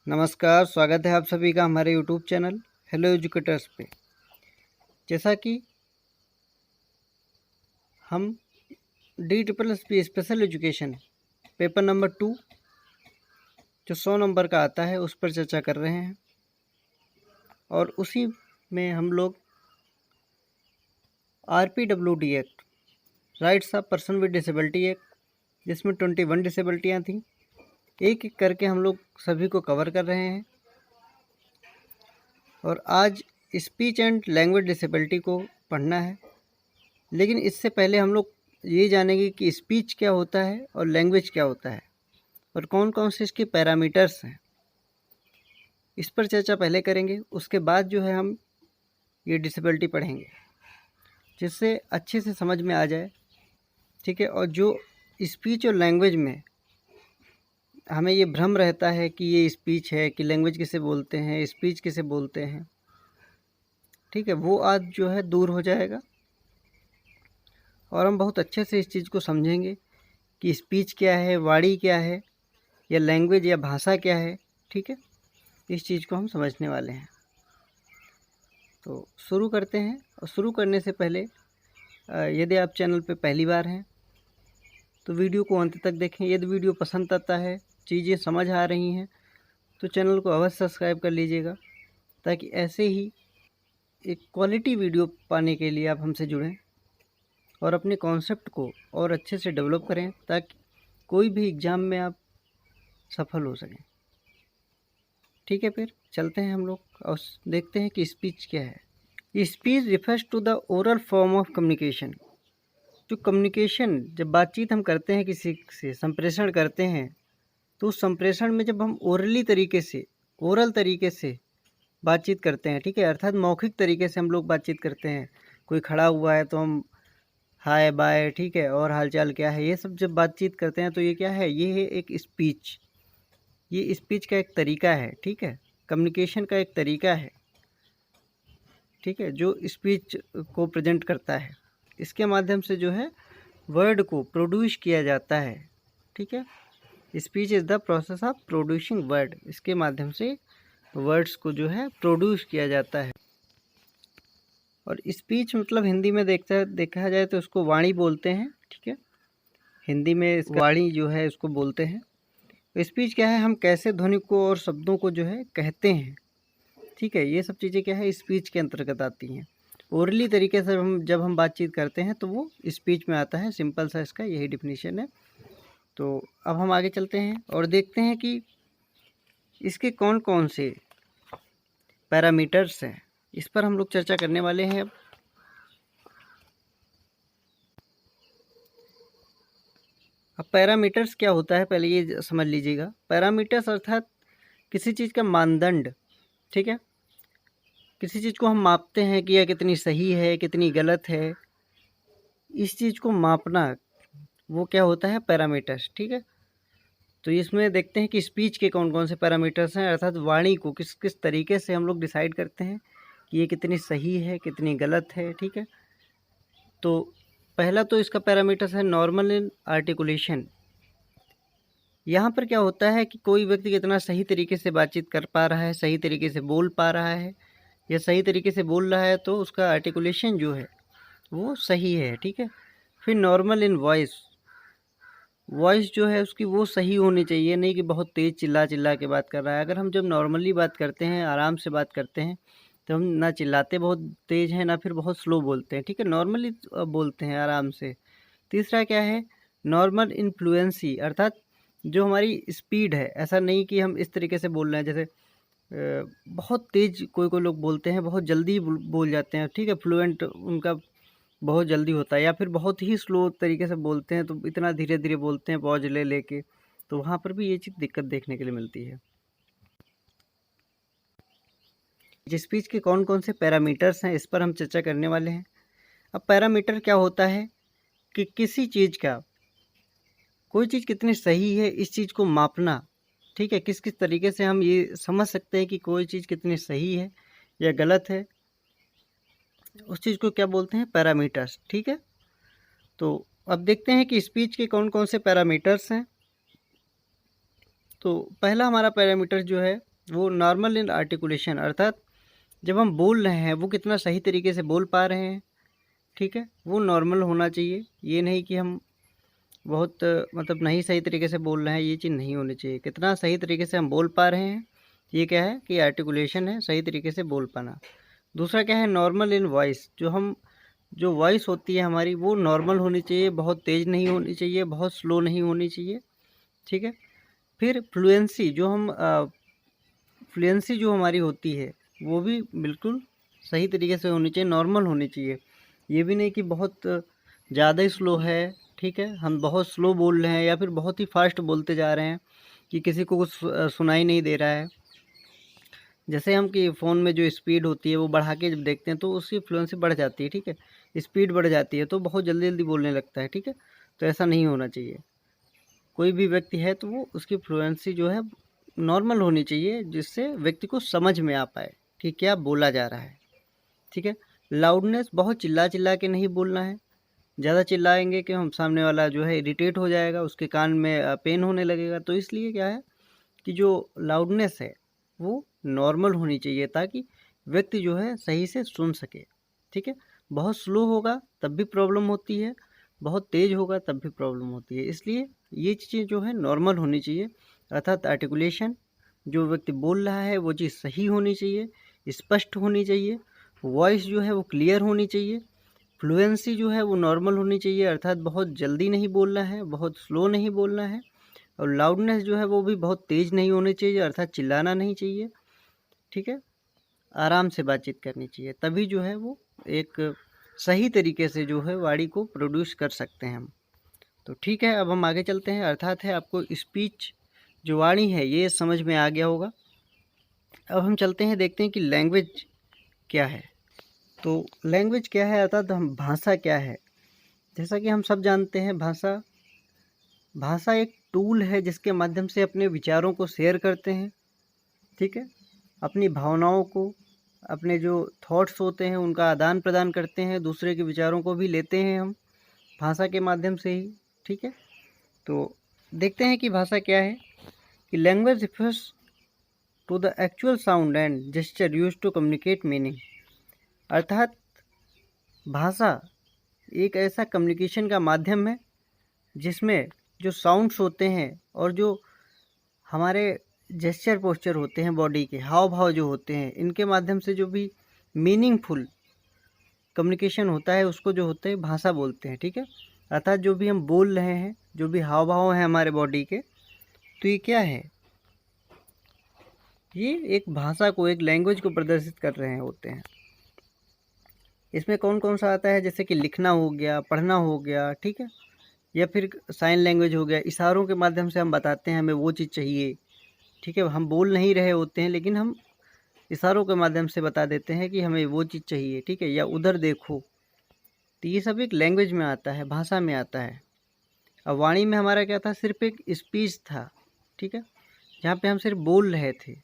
नमस्कार, स्वागत है आप सभी का हमारे यूट्यूब चैनल हेलो एजुकेटर्स पे। जैसा कि हम DSSB special education paper number 2 जो 100 नंबर का आता है उस पर चर्चा कर रहे हैं और उसी में हम लोग RPWD act, rights of person with disability act, जिसमें 21 डिसेबिलिटियाँ थीं, एक एक करके हम लोग सभी को कवर कर रहे हैं। और आज स्पीच एंड लैंग्वेज डिसेबिलिटी को पढ़ना है, लेकिन इससे पहले हम लोग ये जानेंगे कि स्पीच क्या होता है और लैंग्वेज क्या होता है और कौन कौन से इसके पैरामीटर्स हैं। इस पर चर्चा पहले करेंगे, उसके बाद जो है हम ये डिसेबिलिटी पढ़ेंगे, जिससे अच्छे से समझ में आ जाए, ठीक है। और जो स्पीच और लैंग्वेज में हमें ये भ्रम रहता है कि ये स्पीच है, कि लैंग्वेज किसे बोलते हैं, स्पीच किसे बोलते हैं, ठीक है, वो आज जो है दूर हो जाएगा और हम बहुत अच्छे से इस चीज़ को समझेंगे कि स्पीच क्या है, वाणी क्या है, या लैंग्वेज या भाषा क्या है, ठीक है। इस चीज़ को हम समझने वाले हैं। तो शुरू करते हैं। और शुरू करने से पहले यदि आप चैनल पे पहली बार हैं तो वीडियो को अंत तक देखें। यदि वीडियो पसंद आता है, चीज़ें समझ आ रही हैं, तो चैनल को अवश्य सब्सक्राइब कर लीजिएगा, ताकि ऐसे ही एक क्वालिटी वीडियो पाने के लिए आप हमसे जुड़ें और अपने कॉन्सेप्ट को और अच्छे से डेवलप करें, ताकि कोई भी एग्ज़ाम में आप सफल हो सकें, ठीक है। फिर चलते हैं हम लोग और देखते हैं कि स्पीच क्या है। Speech refers to the oral form of communication. जो कम्युनिकेशन, जब बातचीत हम करते हैं, किसी से संप्रेषण करते हैं, तो उस संप्रेषण में जब हम ओरल तरीके से बातचीत करते हैं, ठीक है, अर्थात मौखिक तरीके से हम लोग बातचीत करते हैं। कोई खड़ा हुआ है तो हम हाय बाय, ठीक है, और हालचाल क्या है, ये सब जब बातचीत करते हैं तो ये क्या है, ये है एक स्पीच। ये स्पीच का एक तरीका है, ठीक है, कम्युनिकेशन का एक तरीका है, ठीक है, जो स्पीच को प्रेजेंट करता है। इसके माध्यम से जो है वर्ड को प्रोड्यूस किया जाता है, ठीक है। Speech is the process of producing word. इसके माध्यम से वर्ड्स को जो है प्रोड्यूस किया जाता है। और स्पीच मतलब हिंदी में देखा जाए तो उसको वाणी बोलते हैं, ठीक है। हिंदी में इसका वाणी जो है उसको बोलते हैं। स्पीच क्या है, हम कैसे ध्वनि को और शब्दों को जो है कहते हैं, ठीक है, ये सब चीज़ें क्या है स्पीच के अंतर्गत आती हैं। ओरली तरीके से जब हम बातचीत करते हैं तो वो स्पीच में आता है। सिंपल सा इसका यही डिफिनीशन है। तो अब हम आगे चलते हैं और देखते हैं कि इसके कौन कौन से पैरामीटर्स हैं, इस पर हम लोग चर्चा करने वाले हैं। अब पैरामीटर्स क्या होता है, पहले ये समझ लीजिएगा। पैरामीटर्स अर्थात किसी चीज़ का मानदंड, ठीक है। किसी चीज़ को हम मापते हैं कि यह कितनी सही है, कितनी गलत है, इस चीज़ को मापना, वो क्या होता है, पैरामीटर्स, ठीक है। तो इसमें देखते हैं कि स्पीच के कौन कौन से पैरामीटर्स हैं, अर्थात वाणी को किस किस तरीके से हम लोग डिसाइड करते हैं कि ये कितनी सही है, कितनी गलत है, ठीक है। तो पहला तो इसका पैरामीटर्स है नॉर्मल इन आर्टिकुलेशन। यहाँ पर क्या होता है कि कोई व्यक्ति कितना सही तरीके से बातचीत कर पा रहा है, सही तरीके से बोल पा रहा है, या सही तरीके से बोल रहा है, तो उसका आर्टिकुलेशन जो है वो सही है, ठीक है। फिर नॉर्मल इन वॉइस, वॉइस जो है उसकी वो सही होनी चाहिए, नहीं कि बहुत तेज़ चिल्ला चिल्ला के बात कर रहा है। अगर हम जब नॉर्मली बात करते हैं, आराम से बात करते हैं, तो हम ना चिल्लाते बहुत तेज़ हैं, ना फिर बहुत स्लो बोलते हैं, ठीक है, नॉर्मली बोलते हैं आराम से। तीसरा क्या है, नॉर्मल इन्फ्लुएंसी, अर्थात जो हमारी स्पीड है, ऐसा नहीं कि हम इस तरीके से बोल रहे हैं जैसे बहुत तेज़ कोई कोई लोग बोलते हैं, बहुत जल्दी बोल जाते हैं, ठीक है, फ्लुएंट उनका बहुत जल्दी होता है, या फिर बहुत ही स्लो तरीके से बोलते हैं, तो इतना धीरे धीरे बोलते हैं पॉज ले लेके, तो वहाँ पर भी ये चीज़ दिक्कत देखने के लिए मिलती है। स्पीच के कौन कौन से पैरामीटर्स हैं, इस पर हम चर्चा करने वाले हैं। अब पैरामीटर क्या होता है कि किसी चीज़ का, कोई चीज़ कितनी सही है, इस चीज़ को मापना, ठीक है। किस किस तरीके से हम ये समझ सकते हैं कि कोई चीज़ कितनी सही है या गलत है, उस चीज़ को क्या बोलते हैं, पैरामीटर्स, ठीक है। तो अब देखते हैं कि स्पीच के कौन कौन से पैरामीटर्स हैं। तो पहला हमारा पैरामीटर जो है वो नॉर्मल इन आर्टिकुलेशन, अर्थात जब हम बोल रहे हैं वो कितना सही तरीके से बोल पा रहे हैं, ठीक है, वो नॉर्मल होना चाहिए। ये नहीं कि हम बहुत मतलब नहीं सही तरीके से बोल रहे हैं, ये चीज़ नहीं होनी चाहिए। कितना सही तरीके से हम बोल पा रहे हैं, ये क्या है कि आर्टिकुलेशन है, सही तरीके से बोल पाना। दूसरा क्या है, नॉर्मल इन वॉइस, जो वॉइस होती है हमारी वो नॉर्मल होनी चाहिए, बहुत तेज़ नहीं होनी चाहिए, बहुत स्लो नहीं होनी चाहिए, ठीक है। फिर फ्लुएंसी, फ्लुएंसी जो हमारी होती है वो भी बिल्कुल सही तरीके से होनी चाहिए, नॉर्मल होनी चाहिए। ये भी नहीं कि बहुत ज़्यादा ही स्लो है, ठीक है, हम बहुत स्लो बोल रहे हैं या फिर बहुत ही फास्ट बोलते जा रहे हैं कि किसी को कुछ सुनाई नहीं दे रहा है। जैसे हम कि फ़ोन में जो स्पीड होती है वो बढ़ा के जब देखते हैं तो उसकी फ्लुएंसी बढ़ जाती है, ठीक है, स्पीड बढ़ जाती है तो बहुत जल्दी जल्दी बोलने लगता है, ठीक है। तो ऐसा नहीं होना चाहिए। कोई भी व्यक्ति है तो वो उसकी फ्लुएंसी जो है नॉर्मल होनी चाहिए, जिससे व्यक्ति को समझ में आ पाए कि क्या बोला जा रहा है, ठीक है। लाउडनेस, बहुत चिल्ला चिल्ला के नहीं बोलना है। ज़्यादा चिल्लाएंगे कि हम सामने वाला जो है इरिटेट हो जाएगा, उसके कान में पेन होने लगेगा। तो इसलिए क्या है कि जो लाउडनेस है वो नॉर्मल होनी चाहिए, ताकि व्यक्ति जो है सही से सुन सके, ठीक है। बहुत स्लो होगा तब भी प्रॉब्लम होती है, बहुत तेज़ होगा तब भी प्रॉब्लम होती है। इसलिए ये चीज़ें जो है नॉर्मल होनी चाहिए, अर्थात आर्टिकुलेशन, जो व्यक्ति बोल रहा है वो चीज़ सही होनी चाहिए, स्पष्ट होनी चाहिए, वॉइस जो है वो क्लियर होनी चाहिए, फ्लुएंसी जो है वो नॉर्मल होनी चाहिए, अर्थात बहुत जल्दी नहीं बोलना है, बहुत स्लो नहीं बोलना है, और लाउडनेस जो है वो भी बहुत तेज़ नहीं होनी चाहिए, अर्थात चिल्लाना नहीं चाहिए, ठीक है। आराम से बातचीत करनी चाहिए, तभी जो है वो एक सही तरीके से जो है वाणी को प्रोड्यूस कर सकते हैं हम। तो ठीक है, अब हम आगे चलते हैं। अर्थात है आपको स्पीच जो वाणी है ये समझ में आ गया होगा। अब हम चलते हैं, देखते हैं कि लैंग्वेज क्या है। तो लैंग्वेज क्या है, अर्थात हम भाषा क्या है। जैसा कि हम सब जानते हैं, भाषा एक टूल है जिसके माध्यम से अपने विचारों को शेयर करते हैं, ठीक है, अपनी भावनाओं को, अपने जो थॉट्स होते हैं उनका आदान प्रदान करते हैं, दूसरे के विचारों को भी लेते हैं हम भाषा के माध्यम से ही, ठीक है। तो देखते हैं कि भाषा क्या है। कि language refers to the actual sound and gesture used to communicate meaning, अर्थात भाषा एक ऐसा कम्युनिकेशन का माध्यम है जिसमें जो साउंड्स होते हैं और जो हमारे जेस्चर पोस्चर होते हैं, बॉडी के हाव भाव जो होते हैं, इनके माध्यम से जो भी मीनिंगफुल कम्युनिकेशन होता है उसको जो होते हैं भाषा बोलते हैं, ठीक है। अर्थात जो भी हम बोल रहे हैं, जो भी हाव भाव हैं हमारे बॉडी के, तो ये क्या है, ये एक भाषा को, एक लैंग्वेज को प्रदर्शित कर रहे होते हैं। इसमें कौन कौन सा आता है, जैसे कि लिखना हो गया, पढ़ना हो गया, ठीक है, या फिर साइन लैंग्वेज हो गया, इशारों के माध्यम से हम बताते हैं हमें वो चीज़ चाहिए, ठीक है। हम बोल नहीं रहे होते हैं लेकिन हम इशारों के माध्यम से बता देते हैं कि हमें वो चीज़ चाहिए, ठीक है, या उधर देखो। तो ये सब एक लैंग्वेज में आता है, भाषा में आता है। अब वाणी में हमारा क्या था, सिर्फ एक स्पीच था, ठीक है, जहाँ पे हम सिर्फ बोल रहे थे।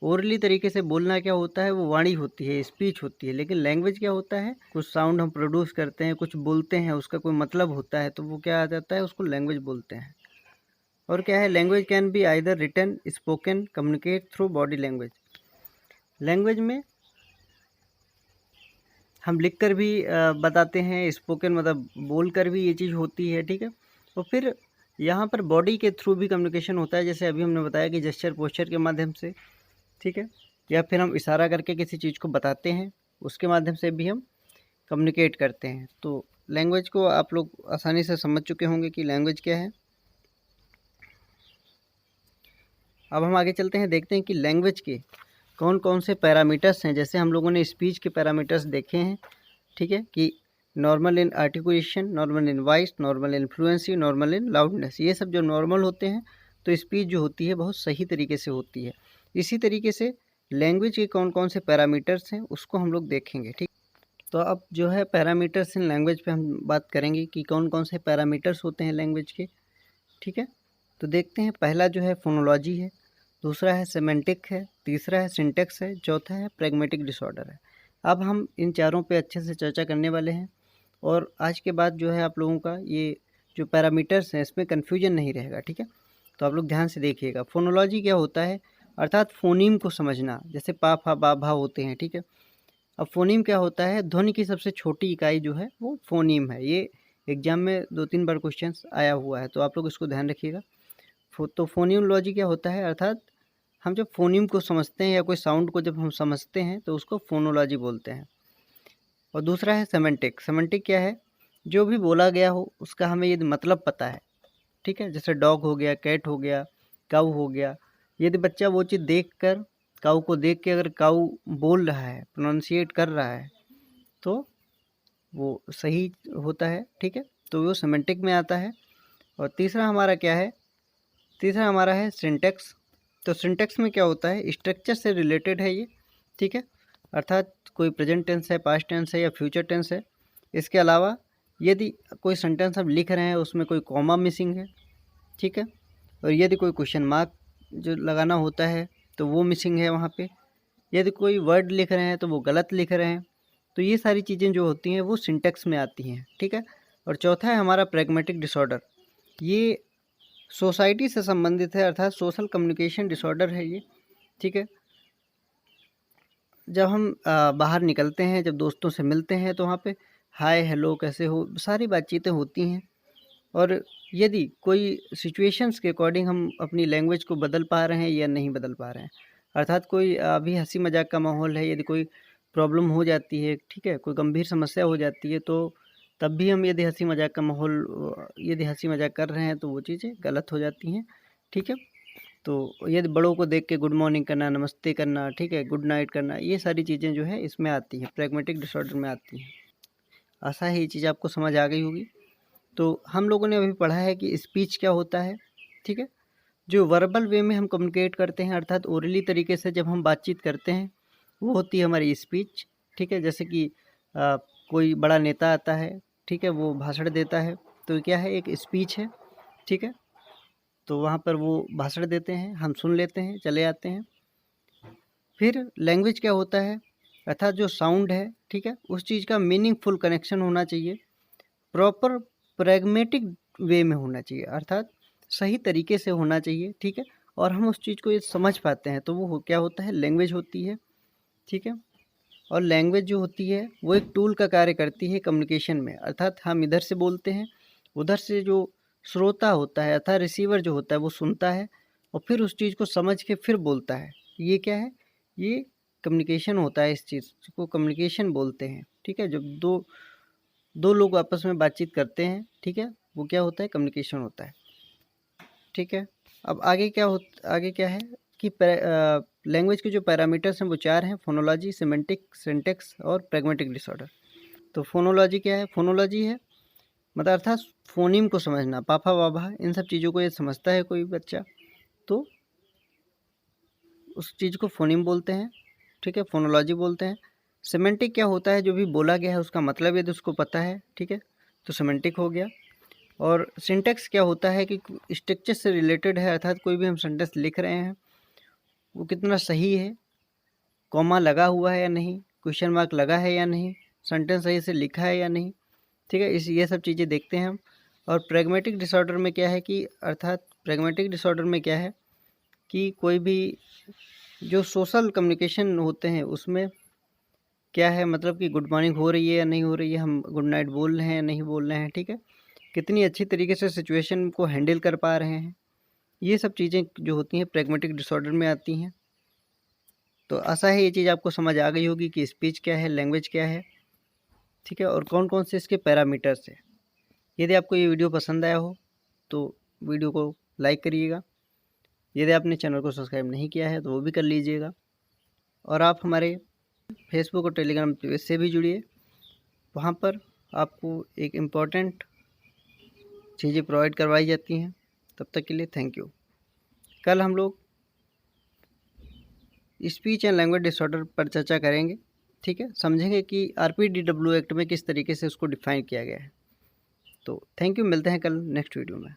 ओरली तरीके से बोलना क्या होता है, वो वाणी होती है, स्पीच होती है। लेकिन लैंग्वेज क्या होता है, कुछ साउंड हम प्रोड्यूस करते हैं, कुछ बोलते हैं, उसका कोई मतलब होता है, तो वो क्या आ जाता है, उसको लैंग्वेज बोलते हैं। और क्या है, language can be either written, spoken, communicate through body language. Language में हम लिख कर भी बताते हैं, स्पोकन मतलब बोल कर भी ये चीज़ होती है, ठीक है। और फिर यहाँ पर बॉडी के थ्रू भी कम्युनिकेशन होता है, जैसे अभी हमने बताया कि जेस्चर पोस्चर के माध्यम से, ठीक है, या फिर हम इशारा करके किसी चीज़ को बताते हैं, उसके माध्यम से भी हम कम्युनिकेट करते हैं। तो लैंग्वेज को आप लोग आसानी से समझ चुके होंगे कि लैंग्वेज क्या है। अब हम आगे चलते हैं, देखते हैं कि लैंग्वेज के कौन कौन से पैरामीटर्स हैं। जैसे हम लोगों ने स्पीच के पैरामीटर्स देखे हैं, ठीक है, कि नॉर्मल इन आर्टिकुलेशन, नॉर्मल इन वॉइस, नॉर्मल इन फ्लुएंसी, नॉर्मल इन लाउडनेस। ये सब जो नॉर्मल होते हैं तो स्पीच जो होती है बहुत सही तरीके से होती है। इसी तरीके से लैंग्वेज के कौन कौन से पैरामीटर्स हैं उसको हम लोग देखेंगे, ठीक। तो अब जो है पैरामीटर्स इन लैंग्वेज पे हम बात करेंगे कि कौन कौन से पैरामीटर्स होते हैं लैंग्वेज के, ठीक है। तो देखते हैं, पहला जो है फोनोलॉजी है, दूसरा है सेमेंटिक है, तीसरा है सिंटेक्स है, चौथा है प्रैग्मेटिक डिसऑर्डर है। अब हम इन चारों पे अच्छे से चर्चा करने वाले हैं, और आज के बाद जो है आप लोगों का ये जो पैरामीटर्स हैं इसमें कन्फ्यूजन नहीं रहेगा, ठीक है। तो आप लोग ध्यान से देखिएगा। फोनोलॉजी क्या होता है, अर्थात फोनीम को समझना, जैसे पा फा बा भा होते हैं, ठीक है। अब फोनीम क्या होता है, ध्वनि की सबसे छोटी इकाई जो है वो फोनीम है। ये एग्जाम में 2-3 बार क्वेश्चन आया हुआ है, तो आप लोग इसको ध्यान रखिएगा। तो फोनियोलॉजी क्या होता है, अर्थात हम जब फोनीम को समझते हैं या कोई साउंड को जब हम समझते हैं तो उसको फोनोलॉजी बोलते हैं। और दूसरा है सेमेंटिक। सेमेंटिक क्या है, जो भी बोला गया हो उसका हमें यदि मतलब पता है, ठीक है, जैसे डॉग हो गया, कैट हो गया, काऊ हो गया, यदि बच्चा वो चीज़ देखकर, काऊ को देख के अगर काऊ बोल रहा है, प्रोनाउंसिएट कर रहा है, तो वो सही होता है, ठीक है, तो वो सेमेंटिक में आता है। और तीसरा हमारा क्या है, तीसरा हमारा है सिंटैक्स। तो सिंटैक्स में क्या होता है, स्ट्रक्चर से रिलेटेड है ये, ठीक है, अर्थात कोई प्रेजेंट टेंस है, पास्ट टेंस है या फ्यूचर टेंस है। इसके अलावा यदि कोई सेंटेंस हम लिख रहे हैं उसमें कोई कॉमा मिसिंग है, ठीक है, और यदि कोई क्वेश्चन मार्क जो लगाना होता है तो वो मिसिंग है वहाँ पे, यदि कोई वर्ड लिख रहे हैं तो वो गलत लिख रहे हैं, तो ये सारी चीज़ें जो होती हैं वो सिंटैक्स में आती हैं, ठीक है। और चौथा है हमारा प्रैग्मेटिक डिसऑर्डर। ये सोसाइटी से संबंधित है, अर्थात सोशल कम्युनिकेशन डिसऑर्डर है ये, ठीक है। जब हम बाहर निकलते हैं, जब दोस्तों से मिलते हैं तो वहाँ पे हाय हेलो कैसे हो सारी बातचीतें होती हैं। और यदि कोई सिचुएशंस के अकॉर्डिंग हम अपनी लैंग्वेज को बदल पा रहे हैं या नहीं बदल पा रहे हैं, अर्थात कोई अभी हंसी मजाक का माहौल है, यदि कोई प्रॉब्लम हो जाती है, ठीक है, कोई गंभीर समस्या हो जाती है, तो तब भी हम यदि हंसी मजाक का माहौल यदि हंसी मजाक कर रहे हैं तो वो चीज़ें गलत हो जाती हैं, ठीक है। तो यदि बड़ों को देख के गुड मॉर्निंग करना, नमस्ते करना, ठीक है, गुड नाइट करना, ये सारी चीज़ें जो है इसमें आती हैं, प्रैग्मेटिक डिसऑर्डर में आती हैं। आशा है ये चीज़ आपको समझ आ गई होगी। तो हम लोगों ने अभी पढ़ा है कि स्पीच क्या होता है, ठीक है, जो वर्बल वे में हम कम्युनिकेट करते हैं, अर्थात ओरली तरीके से जब हम बातचीत करते हैं वो होती है हमारी स्पीच, ठीक है। जैसे कि कोई बड़ा नेता आता है, ठीक है, वो भाषण देता है, तो क्या है, एक स्पीच है, ठीक है। तो वहाँ पर वो भाषण देते हैं, हम सुन लेते हैं, चले आते हैं। फिर लैंग्वेज क्या होता है, अर्थात जो साउंड है, ठीक है, उस चीज़ का मीनिंगफुल कनेक्शन होना चाहिए, प्रॉपर प्रैग्मेटिक वे में होना चाहिए, अर्थात सही तरीके से होना चाहिए, ठीक है, और हम उस चीज़ को ये समझ पाते हैं तो वो क्या होता है, लैंग्वेज होती है, ठीक है। और लैंग्वेज जो होती है वो एक टूल का कार्य करती है कम्युनिकेशन में, अर्थात हम इधर से बोलते हैं, उधर से जो श्रोता होता है अर्थात रिसीवर जो होता है वो सुनता है और फिर उस चीज़ को समझ के फिर बोलता है। ये क्या है, ये कम्युनिकेशन होता है, इस चीज़ को कम्युनिकेशन बोलते हैं, ठीक है। जब दो लोग आपस में बातचीत करते हैं, ठीक है, वो क्या होता है, कम्युनिकेशन होता है, ठीक है। अब आगे क्या है कि लैंग्वेज के जो पैरामीटर्स हैं वो 4 हैं, फोनोलॉजी, सिमेंटिक, सिंटैक्स और प्रैग्मेटिक डिसऑर्डर। तो फोनोलॉजी क्या है, फोनोलॉजी है मतलब अर्थात फोनीम को समझना, पापा बाबा इन सब चीज़ों को ये समझता है कोई बच्चा तो उस चीज़ को फोनीम बोलते हैं, ठीक है, फोनोलॉजी बोलते हैं। सिमेंटिक क्या होता है, जो भी बोला गया है उसका मतलब यदि उसको पता है, ठीक है, तो सिमेंटिक हो गया। और सिंटैक्स क्या होता है कि स्ट्रक्चर से रिलेटेड है, अर्थात कोई भी हम सेंटेंस लिख रहे हैं वो कितना सही है, कॉमा लगा हुआ है या नहीं, क्वेश्चन मार्क लगा है या नहीं, सेंटेंस सही से लिखा है या नहीं, ठीक है, ये सब चीज़ें देखते हैं हम। और प्रैग्मेटिक डिसऑर्डर में क्या है कि अर्थात प्रैग्मेटिक डिसऑर्डर में क्या है कि कोई भी जो सोशल कम्युनिकेशन होते हैं उसमें क्या है, मतलब कि गुड मॉर्निंग हो रही है या नहीं हो रही है, हम गुड नाइट बोल रहे हैं या नहीं बोल रहे हैं, ठीक है, कितनी अच्छी तरीके से सिचुएशन को हैंडल कर पा रहे हैं, ये सब चीज़ें जो होती हैं प्रैग्मेटिक डिसऑर्डर में आती हैं। तो आशा है ये चीज़ आपको समझ आ गई होगी कि स्पीच क्या है, लैंग्वेज क्या है, ठीक है, और कौन कौन से इसके पैरामीटर्स हैं। यदि आपको ये वीडियो पसंद आया हो तो वीडियो को लाइक करिएगा, यदि आपने चैनल को सब्सक्राइब नहीं किया है तो वो भी कर लीजिएगा, और आप हमारे फेसबुक और टेलीग्राम पेज से भी जुड़िए, वहाँ पर आपको एक इम्पॉर्टेंट चीज़ें प्रोवाइड करवाई जाती हैं। तब तक के लिए थैंक यू। कल हम लोग स्पीच एंड लैंग्वेज डिसऑर्डर पर चर्चा करेंगे, ठीक है, समझेंगे कि RPDW एक्ट में किस तरीके से उसको डिफाइन किया गया है। तो थैंक यू, मिलते हैं कल नेक्स्ट वीडियो में।